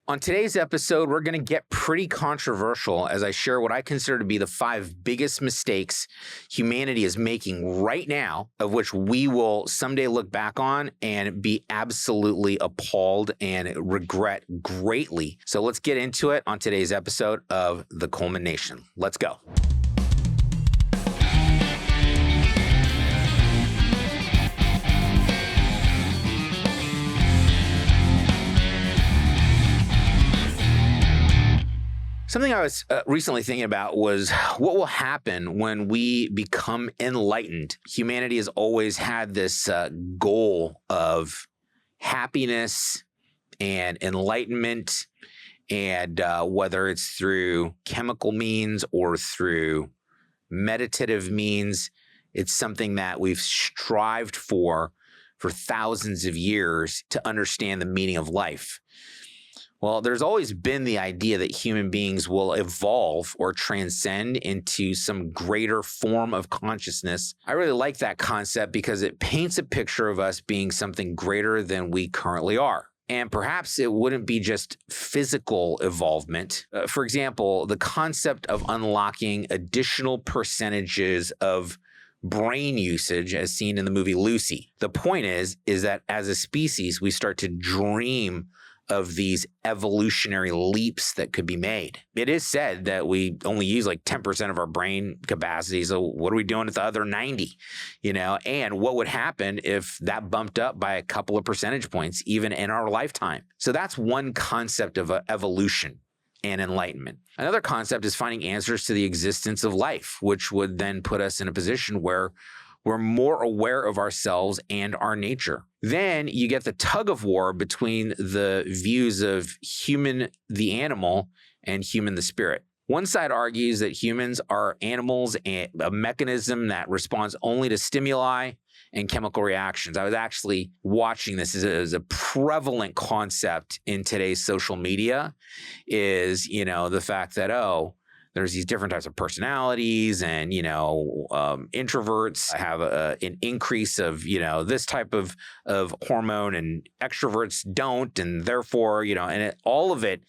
On today's episode, we're going to get pretty controversial as I share what I consider to be the 5 biggest mistakes humanity is making right now, of which we will someday look back on and be absolutely appalled and regret greatly. So let's get into it on today's episode of the Coleman Nation. Let's go. Something I was recently thinking about was what will happen when we become enlightened. Humanity has always had this goal of happiness and enlightenment, and whether it's through chemical means or through meditative means, it's something that we've strived for thousands of years to understand the meaning of life. Well, there's always been the idea that human beings will evolve or transcend into some greater form of consciousness. I really like that concept because it paints a picture of us being something greater than we currently are. And perhaps it wouldn't be just physical evolvement. For example, the concept of unlocking additional percentages of brain usage as seen in the movie Lucy. The point is that as a species, we start to dream of these evolutionary leaps that could be made. It is said that we only use like 10% of our brain capacity. So what are we doing with the other 90? And what would happen if that bumped up by a couple of percentage points, even in our lifetime? So that's one concept of evolution and enlightenment. Another concept is finding answers to the existence of life, which would then put us in a position where we're more aware of ourselves and our nature. Then you get the tug of war between the views of human, the animal, and human, the spirit. One side argues that humans are animals and a mechanism that responds only to stimuli and chemical reactions. I was actually watching this as a prevalent concept in today's social media is, the fact that, there's these different types of personalities and, introverts have an increase of, this type of hormone and extroverts don't. And therefore, all of it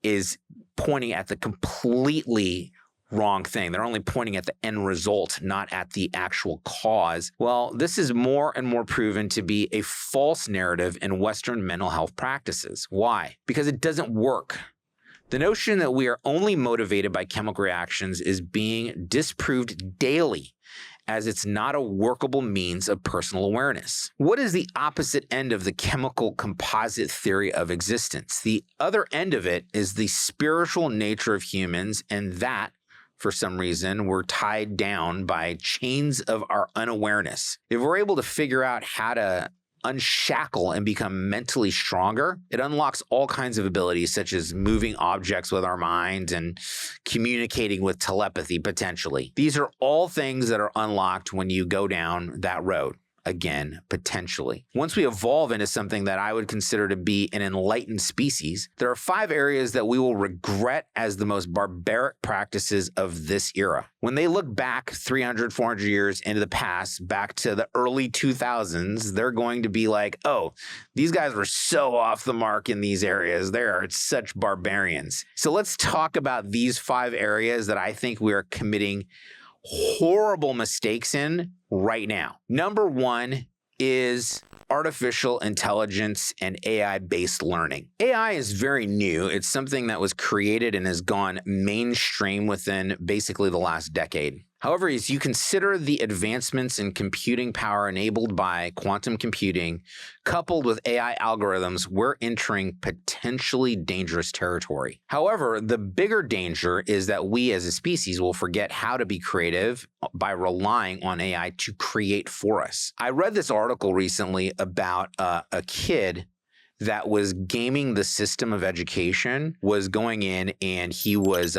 is pointing at the completely wrong thing. They're only pointing at the end result, not at the actual cause. Well, this is more and more proven to be a false narrative in Western mental health practices. Why? Because it doesn't work. The notion that we are only motivated by chemical reactions is being disproved daily, as it's not a workable means of personal awareness. What is the opposite end of the chemical composite theory of existence? The other end of it is the spiritual nature of humans, and that, for some reason, we're tied down by chains of our unawareness. If we're able to figure out how to unshackle and become mentally stronger, it unlocks all kinds of abilities such as moving objects with our mind and communicating with telepathy potentially. These are all things that are unlocked when you go down that road. Again, potentially. Once we evolve into something that I would consider to be an enlightened species, there are 5 areas that we will regret as the most barbaric practices of this era. When they look back 300, 400 years into the past, back to the early 2000s, they're going to be like, oh, these guys were so off the mark in these areas. They are such barbarians. So let's talk about these 5 areas that I think we are committing horrible mistakes in right now. Number 1 is artificial intelligence and AI-based learning. AI is very new. It's something that was created and has gone mainstream within basically the last decade. However, as you consider the advancements in computing power enabled by quantum computing, coupled with AI algorithms, we're entering potentially dangerous territory. However, the bigger danger is that we as a species will forget how to be creative by relying on AI to create for us. I read this article recently about a kid that was gaming the system of education, was going in and he was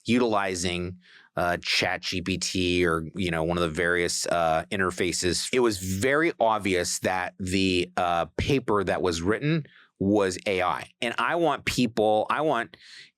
utilizing ChatGPT or, one of the various interfaces. It was very obvious that the paper that was written was AI. And I want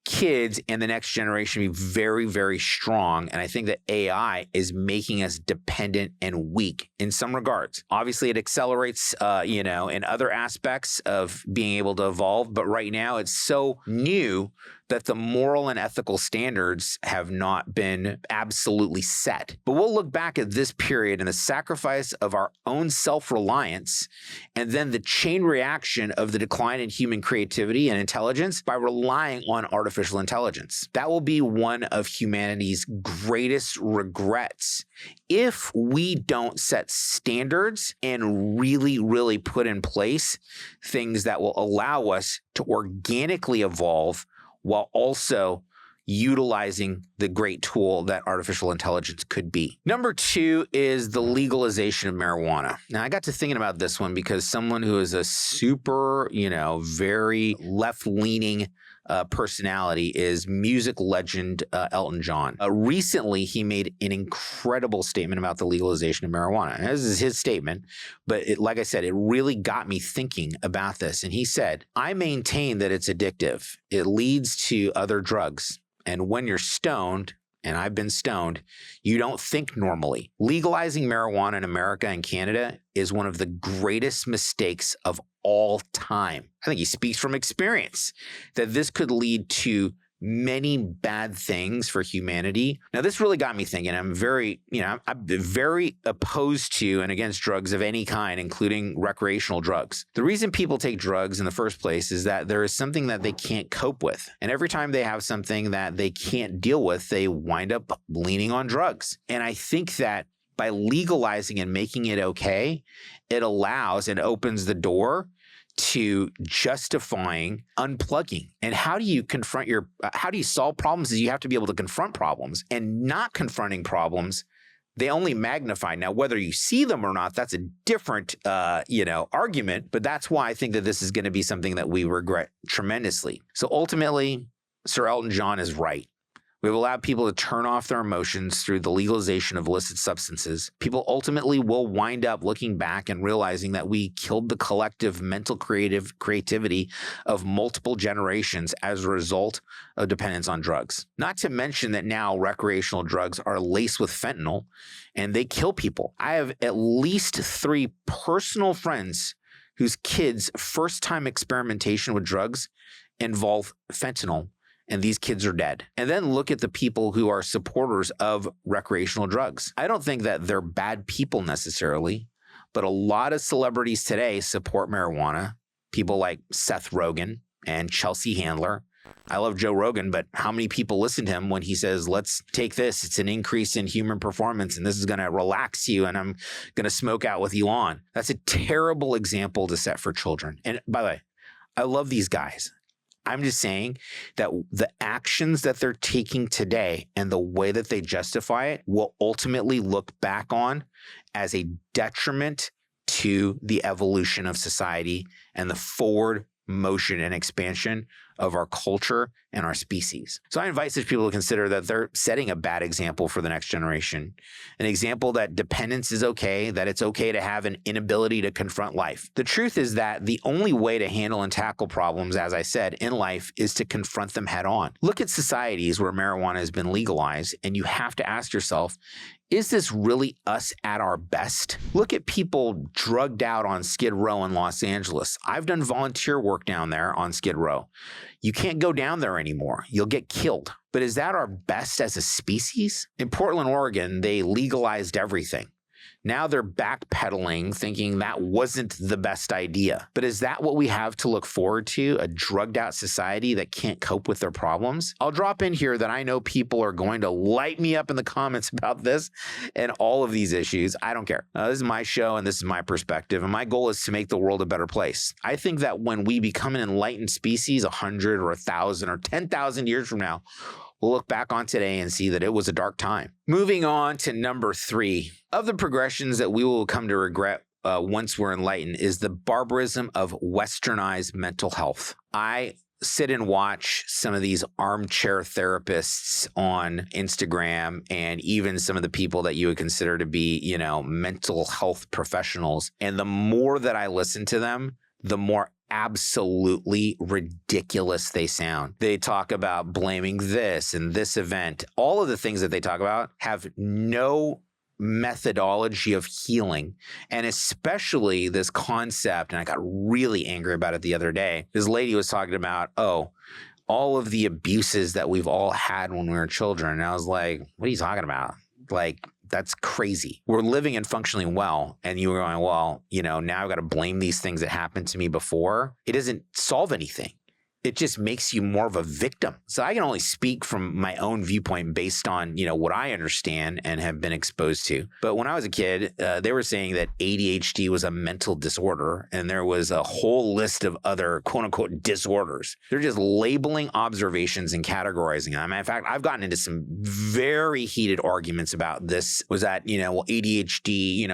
kids and the next generation be very, very strong. And I think that AI is making us dependent and weak in some regards. Obviously, it accelerates, in other aspects of being able to evolve. But right now, it's so new that the moral and ethical standards have not been absolutely set. But we'll look back at this period and the sacrifice of our own self-reliance and then the chain reaction of the decline in human creativity and intelligence by relying on artificial intelligence. That will be one of humanity's greatest regrets if we don't set standards and really, really put in place things that will allow us to organically evolve while also utilizing the great tool that artificial intelligence could be. Number 2 is the legalization of marijuana. Now, I got to thinking about this one because someone who is a super, very left-leaning personality is music legend Elton John. Recently, he made an incredible statement about the legalization of marijuana. And this is his statement, but like I said, it really got me thinking about this. And he said, "I maintain that it's addictive. It leads to other drugs. And when you're stoned, and I've been stoned, you don't think normally. Legalizing marijuana in America and Canada is one of the greatest mistakes of all time." I think he speaks from experience that this could lead to many bad things for humanity. Now, this really got me thinking. I'm very opposed to and against drugs of any kind, including recreational drugs. The reason people take drugs in the first place is that there is something that they can't cope with. And every time they have something that they can't deal with, they wind up leaning on drugs. And I think that by legalizing and making it okay, it allows and opens the door to justifying unplugging. And how do you solve problems is you have to be able to confront problems, and not confronting problems, they only magnify. Now, whether you see them or not, that's a different, argument, but that's why I think that this is going to be something that we regret tremendously. So ultimately, Sir Elton John is right. We've allowed people to turn off their emotions through the legalization of illicit substances. People ultimately will wind up looking back and realizing that we killed the collective mental creativity of multiple generations as a result of dependence on drugs. Not to mention that now recreational drugs are laced with fentanyl and they kill people. I have at least 3 personal friends whose kids' first-time experimentation with drugs involve fentanyl, and these kids are dead. And then look at the people who are supporters of recreational drugs. I don't think that they're bad people necessarily, but a lot of celebrities today support marijuana. People like Seth Rogen and Chelsea Handler. I love Joe Rogan, but how many people listen to him when he says, let's take this, it's an increase in human performance, and this is going to relax you, and I'm going to smoke out with Elon. That's a terrible example to set for children. And by the way, I love these guys. I'm just saying that the actions that they're taking today and the way that they justify it will ultimately look back on as a detriment to the evolution of society and the forward motion and expansion of our culture and our species. So I invite such people to consider that they're setting a bad example for the next generation, an example that dependence is okay, that it's okay to have an inability to confront life. The truth is that the only way to handle and tackle problems, as I said, in life is to confront them head on. Look at societies where marijuana has been legalized, and you have to ask yourself, is this really us at our best? Look at people drugged out on Skid Row in Los Angeles. I've done volunteer work down there on Skid Row. You can't go down there anymore. You'll get killed. But is that our best as a species? In Portland, Oregon, they legalized everything. Now they're backpedaling, thinking that wasn't the best idea. But is that what we have to look forward to? A drugged out society that can't cope with their problems? I'll drop in here that I know people are going to light me up in the comments about this and all of these issues. I don't care. This is my show and this is my perspective. And my goal is to make the world a better place. I think that when we become an enlightened species 100 or 1,000 or 10,000 years from now, we'll look back on today and see that it was a dark time. Moving on to number 3 of the progressions that we will come to regret once we're enlightened is the barbarism of westernized mental health. I sit and watch some of these armchair therapists on Instagram and even some of the people that you would consider to be, mental health professionals. And the more that I listen to them, the more absolutely ridiculous they sound. They talk about blaming this and this event. All of the things that they talk about have no methodology of healing, and especially this concept, and I got really angry about it the other day. This lady was talking about, all of the abuses that we've all had when we were children. And I was like, what are you talking about? Like, that's crazy. We're living and functioning well. And you were going, well, now I've got to blame these things that happened to me before. It doesn't solve anything. It just makes you more of a victim. So I can only speak from my own viewpoint based on, what I understand and have been exposed to. But when I was a kid, they were saying that ADHD was a mental disorder, and there was a whole list of other quote unquote disorders. They're just labeling observations and categorizing them. In fact, I've gotten into some very heated arguments about this. Was that, ADHD,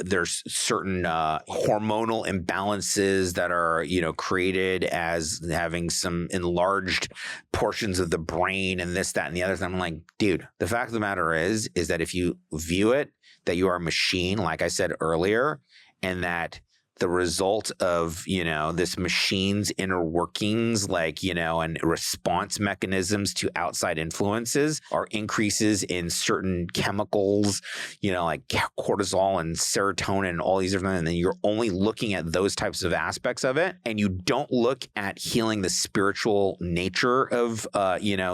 there's certain hormonal imbalances that are, created as having some enlarged portions of the brain and this, that, and the other thing. I'm like, dude, the fact of the matter is that if you view it that you are a machine, like I said earlier, and that the result of, this machine's inner workings, and response mechanisms to outside influences are increases in certain chemicals, like cortisol and serotonin and all these different things. And then you're only looking at those types of aspects of it. And you don't look at healing the spiritual nature of,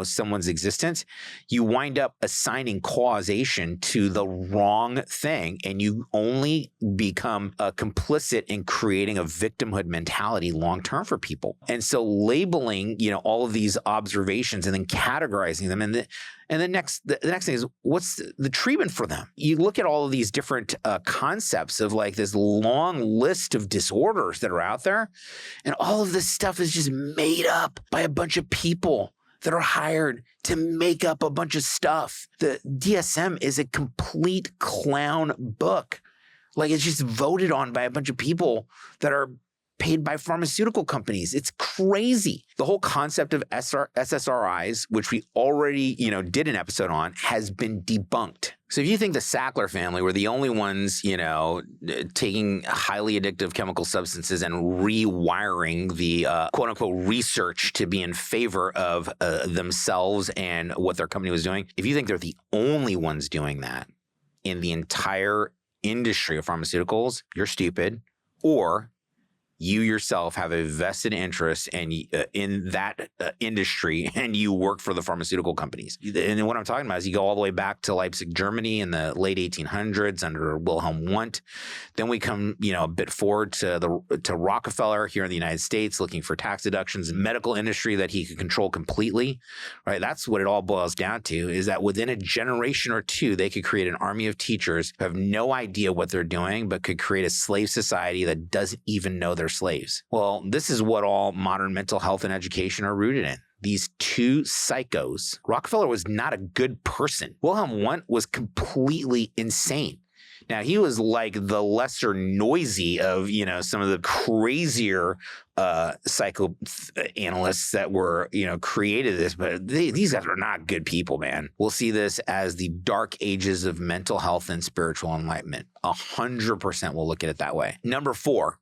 someone's existence. You wind up assigning causation to the wrong thing. And you only become complicit in creating a victimhood mentality long-term for people. And so labeling, all of these observations and then categorizing them. And the next thing is, what's the treatment for them? You look at all of these different concepts of like this long list of disorders that are out there. And all of this stuff is just made up by a bunch of people that are hired to make up a bunch of stuff. The DSM is a complete clown book. Like, it's just voted on by a bunch of people that are paid by pharmaceutical companies. It's crazy. The whole concept of SSRIs, which we already, did an episode on, has been debunked. So if you think the Sackler family were the only ones, taking highly addictive chemical substances and rewiring the quote unquote research to be in favor of themselves and what their company was doing, if you think they're the only ones doing that in the entire industry of pharmaceuticals, you're stupid, or you yourself have a vested interest in that industry, and you work for the pharmaceutical companies. And what I'm talking about is you go all the way back to Leipzig, Germany in the late 1800s under Wilhelm Wundt. Then we come, a bit forward to Rockefeller here in the United States, looking for tax deductions and medical industry that he could control completely, right? That's what it all boils down to, is that within a generation or two, they could create an army of teachers who have no idea what they're doing, but could create a slave society that doesn't even know they're slaves. Well, this is what all modern mental health and education are rooted in. These two psychos. Rockefeller was not a good person. Wilhelm Wundt was completely insane. Now, he was like the lesser noisy of, some of the crazier psychoanalysts that were, created this, but these guys are not good people, man. We'll see this as the dark ages of mental health and spiritual enlightenment. 100% we'll look at it that way. Number 4.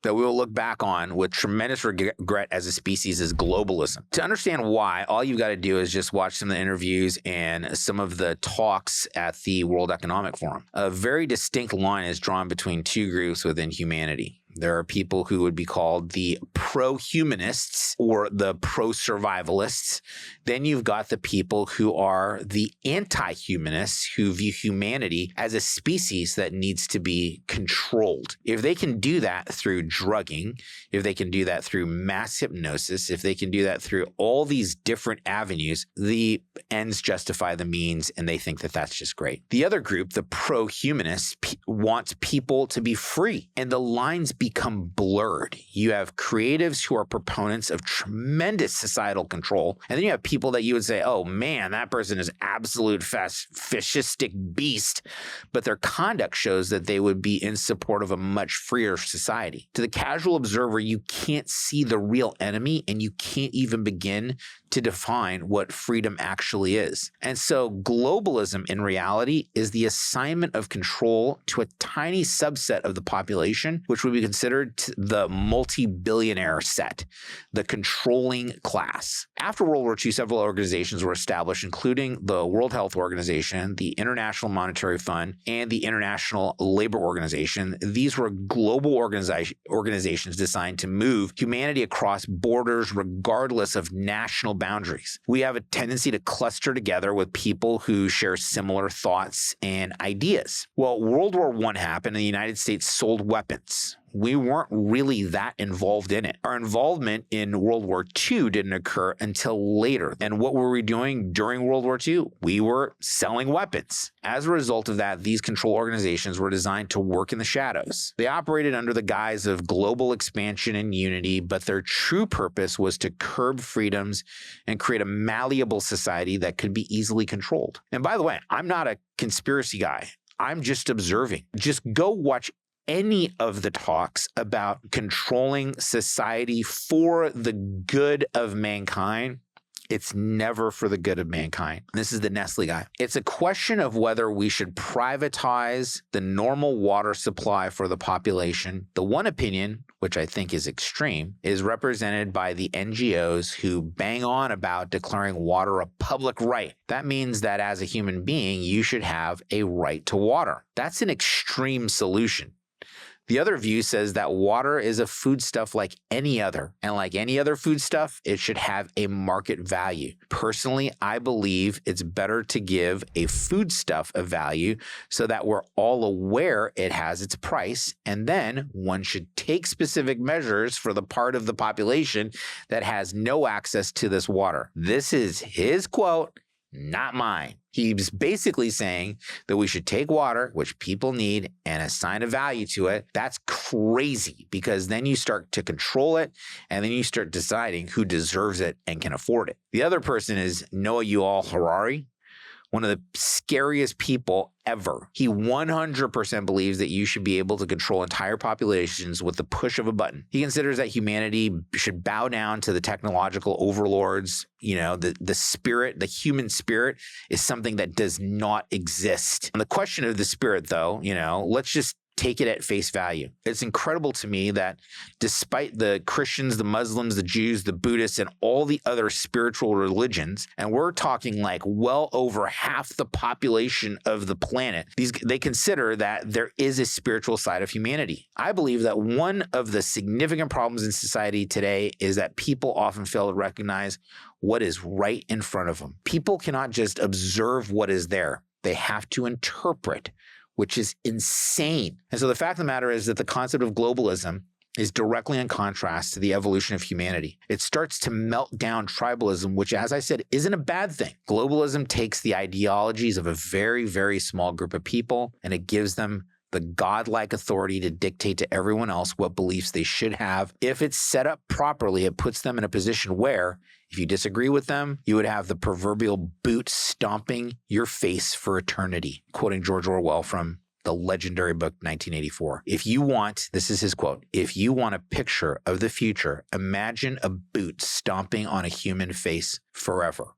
That we will look back on with tremendous regret as a species is globalism. To understand why, all you've got to do is just watch some of the interviews and some of the talks at the World Economic Forum. A very distinct line is drawn between two groups within humanity. There are people who would be called the pro-humanists or the pro-survivalists. Then you've got the people who are the anti-humanists, who view humanity as a species that needs to be controlled. If they can do that through drugging, if they can do that through mass hypnosis, if they can do that through all these different avenues, the ends justify the means, and they think that that's just great. The other group, the pro-humanists, wants people to be free, and the lines become blurred. You have creatives who are proponents of tremendous societal control, and then you have people that you would say, oh man, that person is absolute fascistic beast, but their conduct shows that they would be in support of a much freer society. To the casual observer, you can't see the real enemy, and you can't even begin to define what freedom actually is. And so globalism in reality is the assignment of control to a tiny subset of the population, which would be considered the multi-billionaire set, the controlling class. After World War II, several organizations were established, including the World Health Organization, the International Monetary Fund, and the International Labor Organization. These were global organizations designed to move humanity across borders regardless of national boundaries. We have a tendency to cluster together with people who share similar thoughts and ideas. Well, World War I happened and the United States sold weapons. We weren't really that involved in it. Our involvement in World War II didn't occur until later. And what were we doing during World War II? We were selling weapons. As a result of that, these control organizations were designed to work in the shadows. They operated under the guise of global expansion and unity, but their true purpose was to curb freedoms and create a malleable society that could be easily controlled. And by the way, I'm not a conspiracy guy. I'm just observing. Just go watch any of the talks about controlling society for the good of mankind. It's never for the good of mankind. This is the Nestle guy. It's a question of whether we should privatize the normal water supply for the population. The one opinion, which I think is extreme, is represented by the NGOs who bang on about declaring water a public right. That means that as a human being, you should have a right to water. That's an extreme solution. The other view says that water is a foodstuff like any other, and like any other foodstuff, it should have a market value. Personally, I believe it's better to give a foodstuff a value so that we're all aware it has its price, and then one should take specific measures for the part of the population that has no access to this water. This is his quote, not mine. He's basically saying that we should take water, which people need, and assign a value to it. That's crazy, because then you start to control it, and then you start deciding who deserves it and can afford it. The other person is Noah Yuval Harari, one of the scariest people ever. He 100% believes that you should be able to control entire populations with the push of a button. He considers that humanity should bow down to the technological overlords. You know, the spirit, the human spirit is something that does not exist. On the question of the spirit, though, let's just take it at face value. It's incredible to me that despite the Christians, the Muslims, the Jews, the Buddhists, and all the other spiritual religions, and we're talking like well over half the population of the planet, they consider that there is a spiritual side of humanity. I believe that one of the significant problems in society today is that people often fail to recognize what is right in front of them. People cannot just observe what is there. They have to interpret, which is insane. And so the fact of the matter is that the concept of globalism is directly in contrast to the evolution of humanity. It starts to melt down tribalism, which, as I said, isn't a bad thing. Globalism takes the ideologies of a very, very small group of people, and it gives them the godlike authority to dictate to everyone else what beliefs they should have. If it's set up properly, it puts them in a position where, if you disagree with them, you would have the proverbial boot stomping your face for eternity. Quoting George Orwell from the legendary book 1984. This is his quote, "If you want a picture of the future, imagine a boot stomping on a human face forever."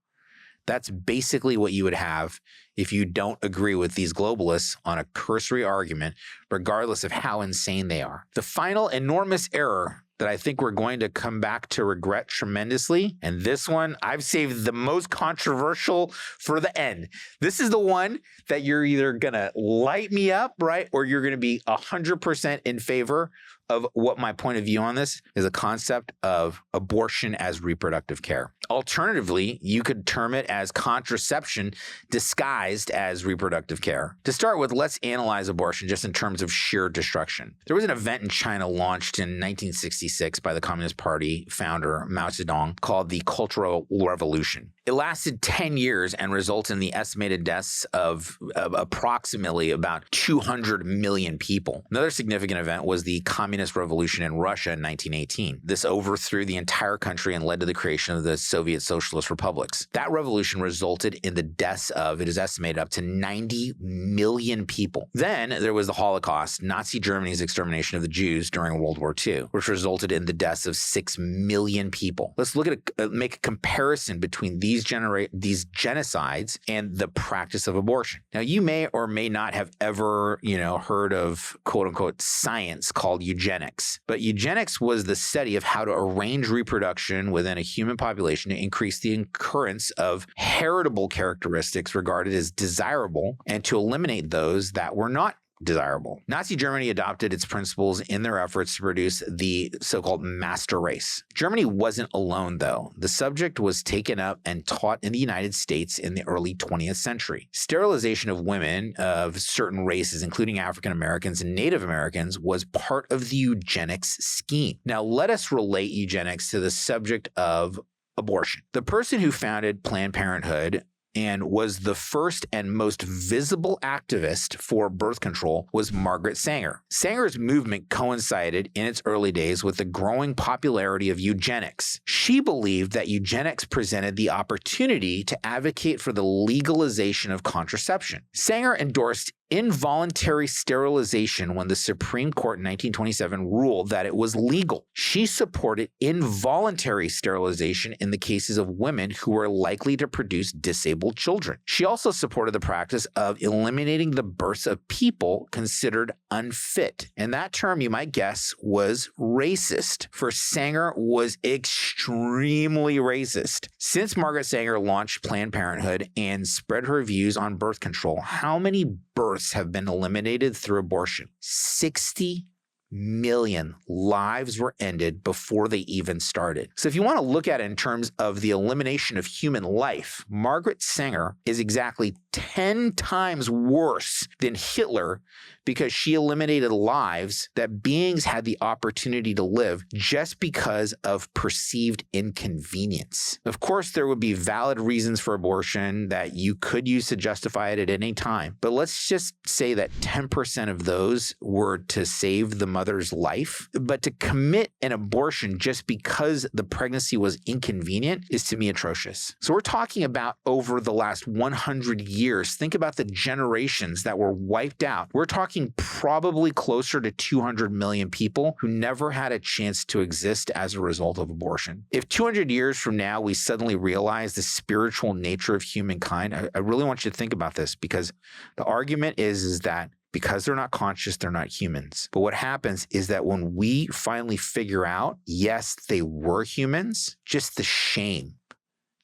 That's basically what you would have if you don't agree with these globalists on a cursory argument, regardless of how insane they are. The final enormous error that I think we're going to come back to regret tremendously, and this one, I've saved the most controversial for the end. This is the one that you're either going to light me up, right, or you're going to be 100% in favor of what my point of view on this is, a concept of abortion as reproductive care. Alternatively, you could term it as contraception disguised as reproductive care. To start with, let's analyze abortion just in terms of sheer destruction. There was an event in China launched in 1966 by the Communist Party founder Mao Zedong called the Cultural Revolution. It lasted 10 years and resulted in the estimated deaths of approximately about 200 million people. Another significant event was the Communist Revolution in Russia in 1918. This overthrew the entire country and led to the creation of the Soviet Socialist Republics. That revolution resulted in the deaths of, it is estimated, up to 90 million people. Then there was the Holocaust, Nazi Germany's extermination of the Jews during World War II, which resulted in the deaths of 6 million people. Let's make a comparison between these genocides and the practice of abortion. Now, you may or may not have ever, heard of quote unquote science called eugenics. eugenics. But eugenics was the study of how to arrange reproduction within a human population to increase the occurrence of heritable characteristics regarded as desirable and to eliminate those that were not desirable. Nazi Germany adopted its principles in their efforts to produce the so-called master race. Germany wasn't alone, though. The subject was taken up and taught in the United States in the early 20th century. Sterilization of women of certain races, including African Americans and Native Americans, was part of the eugenics scheme. Now, let us relate eugenics to the subject of abortion. The person who founded Planned Parenthood and was the first and most visible activist for birth control was Margaret Sanger. Sanger's movement coincided in its early days with the growing popularity of eugenics. She believed that eugenics presented the opportunity to advocate for the legalization of contraception. Sanger endorsed involuntary sterilization when the Supreme Court in 1927 ruled that it was legal. She supported involuntary sterilization in the cases of women who were likely to produce disabled children. She also supported the practice of eliminating the births of people considered unfit. And that term, you might guess, was racist. For Sanger was extremely racist. Since Margaret Sanger launched Planned Parenthood and spread her views on birth control, how many births have been eliminated through abortion? 60 million lives were ended before they even started. So if you want to look at it in terms of the elimination of human life, Margaret Sanger is exactly 10 times worse than Hitler because she eliminated lives that beings had the opportunity to live just because of perceived inconvenience. Of course, there would be valid reasons for abortion that you could use to justify it at any time. But let's just say that 10% of those were to save the mother's life. But to commit an abortion just because the pregnancy was inconvenient is, to me, atrocious. So we're talking about over the last 100 years. Think about the generations that were wiped out. We're talking probably closer to 200 million people who never had a chance to exist as a result of abortion. If 200 years from now we suddenly realize the spiritual nature of humankind, I really want you to think about this, because the argument is that because they're not conscious, they're not humans. But what happens is that when we finally figure out, yes, they were humans, just the shame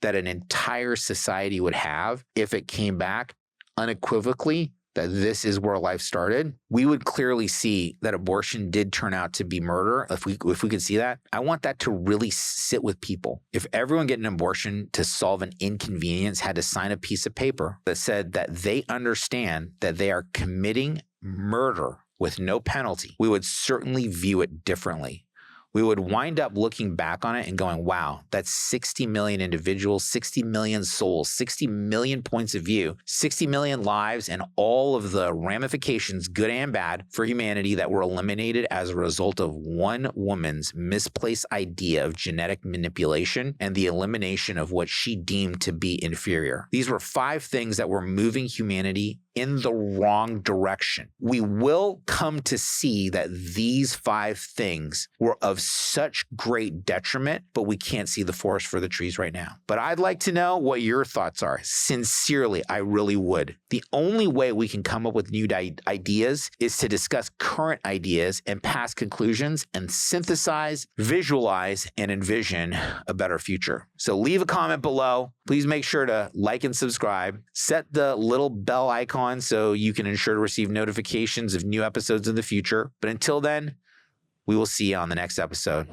that an entire society would have if it came back unequivocally that this is where life started, we would clearly see that abortion did turn out to be murder. If we could see that, I want that to really sit with people. If everyone getting an abortion to solve an inconvenience had to sign a piece of paper that said that they understand that they are committing murder with no penalty, we would certainly view it differently. We would wind up looking back on it and going, wow, that's 60 million individuals, 60 million souls, 60 million points of view, 60 million lives, and all of the ramifications, good and bad, for humanity that were eliminated as a result of one woman's misplaced idea of genetic manipulation and the elimination of what she deemed to be inferior. These were 5 things that were moving humanity in the wrong direction. We will come to see that these 5 things were of such great detriment, but we can't see the forest for the trees right now. But I'd like to know what your thoughts are. Sincerely, I really would. The only way we can come up with new ideas is to discuss current ideas and past conclusions and synthesize, visualize, and envision a better future. So leave a comment below. Please make sure to like and subscribe. Set the little bell icon so you can ensure to receive notifications of new episodes in the future. But until then, we will see you on the next episode.